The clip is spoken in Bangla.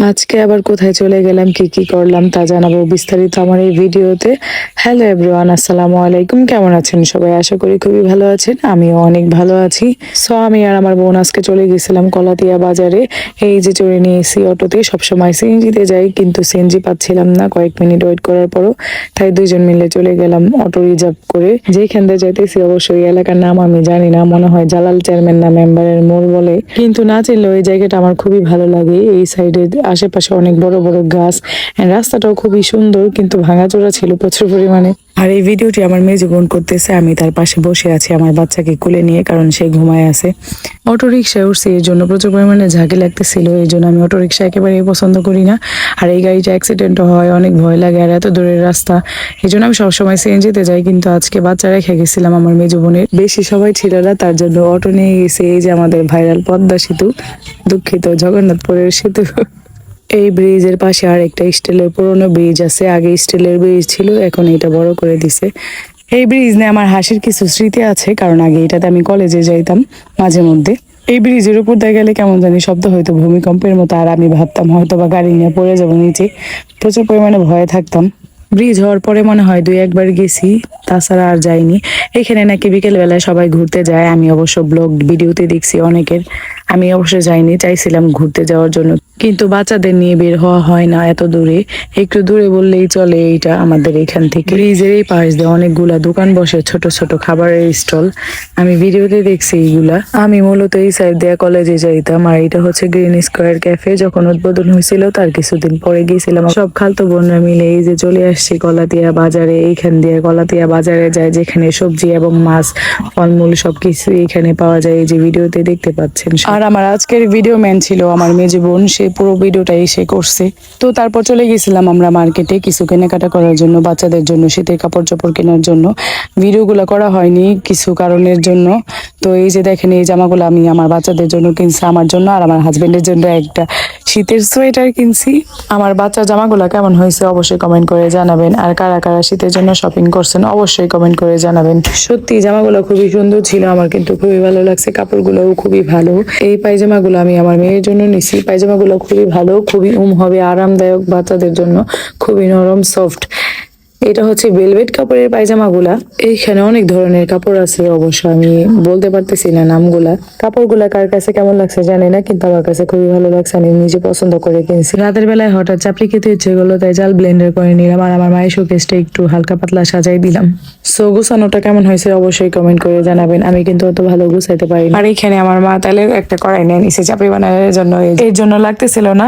আজকে আবার কোথায় চলে গেলাম, কি কি করলাম তা জানাবো বিস্তারিত আমার এই ভিডিওতে। হ্যালো এভরিওয়ান, আসসালামু আলাইকুম। কেমন আছেন সবাই? আশা করি খুবই ভালো আছেন, আমিও অনেক ভালো আছি। সো আমি আর আমার বোন আজকে চলে গেছিলাম কলাতিয়া বাজারে। এই যে চড়ে নিয়েছি অটোতে, সবসময় সিএনজিতে যাই কিন্তু সিএনজি পাচ্ছিলাম না, কয়েক মিনিট ওয়েট করার পরও তাই দুইজন মিলে চলে গেলাম অটো রিজার্ভ করে। যেখান দিয়ে যাইতেছি অবশ্যই এলাকার নাম আমি জানি না, মনে হয় জালাল চেয়ারম্যান না মেম্বারের মোড় বলে, কিন্তু না চিনলেও এই জায়গাটা আমার খুবই ভালো লাগে। এই সাইডে আশেপাশে অনেক বড় বড় গাছ, রাস্তাটাও খুবই সুন্দর কিন্তু ভাঙাচোরা ছিল প্রচুর পরিমাণে। আর এই ভিডিওটি আমার মেয়ে বোন করতেছে, আমি তার পাশে বসে আছি আমার বাচ্চাকে কোলে নিয়ে, কারণ সে ঘুমায় আছে। অটো রিক্সায় উঠছি এর জন্য প্রচুর পরিমাণে ঝাঁকি লাগতেছিল, এই জন্য আমি অটো রিক্সা একেবারেই পছন্দ করি না। আর এই গাড়িটা অ্যাক্সিডেন্ট হয়, অনেক ভয় লাগে, আর এত দূরের রাস্তা, এই জন্য আমি সবসময় সিএনজিতে যাই। কিন্তু আজকে বাচ্চা রেখে গেছিলাম আমার মেজ বোনের, বেশি সবাই ছিল না তার জন্য অটো নিয়ে গেছে। এই যে আমাদের ভাইরাল পদ্মা সেতু, দুঃখিত জগন্নাথপুরের সেতু। এই ব্রিজের পাশে আর একটা স্টিলের পুরোনো ব্রিজ আছে, আগে স্টিলের ব্রিজ ছিল, এখন এটা বড় করে দিছে। এই ব্রিজ নিয়ে আমার হাসির কিছু স্মৃতি আছে, কারণ আগে এটাতে আমি কলেজে যাইতাম মাঝে মধ্যে। এই ব্রিজের উপর দিয়ে গেলে কেমন জানি শব্দ হইতো ভূমিকম্পের মতো, আর আমি ভাবতাম হয়তো বা গাড়ি নিয়ে পড়ে যাবো নিচে, প্রচুর পরিমাণে ভয়ে থাকতাম। ব্রিজ হওয়ার পরে মনে হয় দুই একবার গেছি, তাছাড়া আর যাইনি। এখানে নাকি বিকেল বেলায় সবাই ঘুরতে যায়, আমি অবশ্য ব্লগ ভিডিওতে দেখছি অনেকের, আমি অবশ্য যাইনি, চাইছিলাম ঘুরতে যাওয়ার জন্য কিন্তু বাচ্চাদের নিয়ে বের হওয়া হয় না এত দূরে। একটু দূরে বললেই চলে, এইটা আমাদের এখান থেকে। ব্রিজের এই পাশ দিয়ে অনেকগুলা দোকান বসে, ছোট ছোট খাবারের স্টল, আমি ভিডিওতে দেখছি এইগুলা। আমি মূলত এই সাইড দিয়ে কলেজে যাইতাম, আর এটা হচ্ছে গ্রিন স্কোয়ার ক্যাফে। যখন উদ্বোধন হয়েছিল তার কিছুদিন পরে গিয়েছিলাম সব খালতো বোনরা মিলে। এই যে চলে আসছি কলাতিয়া বাজারে, এইখান দিয়ে কলাতিয়া বাজারে যায় যেখানে সবজি এবং মাছ, ফলমূল সবকিছু এখানে পাওয়া যায়, এই যে ভিডিওতে দেখতে পাচ্ছেন। আর আমার আজকের ভিডিও ম্যান ছিল আমার মেজ বোন, সে পুরো ভিডিওটাই সে করছে। তো তারপর চলে গেছিলাম আমরা মার্কেটে কিছু কেনাকাটা করার জন্য, বাচ্চাদের জন্য শীতের কাপড় চোপড় কেনার জন্য। ভিডিওগুলো করা হয়নি কিছু কারণের জন্য। তো এই যে দেখেন, এই জামাগুলো আমি আমার বাচ্চাদের জন্য কিনছি, আমার জন্য আর আমার হাজবেন্ডের জন্য একটা শীতের সোয়েটার কিনছি। আমার বাচ্চার জামাগুলো কেমন হয়েছে অবশ্যই কমেন্ট করে জানাবেন, আর কারা কারা শীতের জন্য শপিং করছেন অবশ্যই কমেন্ট করে জানাবেন। সত্যি জামাগুলো খুবই সুন্দর ছিল, আমার কিন্তু খুবই ভালো লাগছে, কাপড়গুলোও খুবই ভালো। এই পায়জামাগুলো আমি আমার মেয়ের জন্য নিছি, পায়জামাগুলো খুবই ভালো, খুবই হবে, আরামদায়ক, বাচ্চাদের জন্য খুবই নরম সফট। এটা হচ্ছে ভেলভেট কাপড়ের পায়জামাগুলা। এইখানে অনেক ধরনের কাপড় আছে, অবশ্য আমি বলতে পারতেছি না নামগুলা। কাপড়গুলা কার কাছে কেমন লাগছে জানি না, কিন্তু আমার কাছে খুবই ভালো লাগছে, আমি নিজে পছন্দ করে কিনছি। রাতের বেলায় হঠাৎ চাপড়ি খেতে ইচ্ছে করলো, তাই জাল ব্লেন্ডার করে নিলাম, আর আমার মায়ের শোকেসটা একটু হালকা পাতলা সাজাই দিলাম। সো গুছানোটা কেমন হয়েছে অবশ্যই কমেন্ট করে জানাবেন, আমি কিন্তু অত ভালো গুছাইতে পারি না। আর এখানে আমার মা তাহলে একটা কড়াই নিয়ে নিছে চাপড়ি বানানোর জন্য, এর জন্য লাগতেছিল না।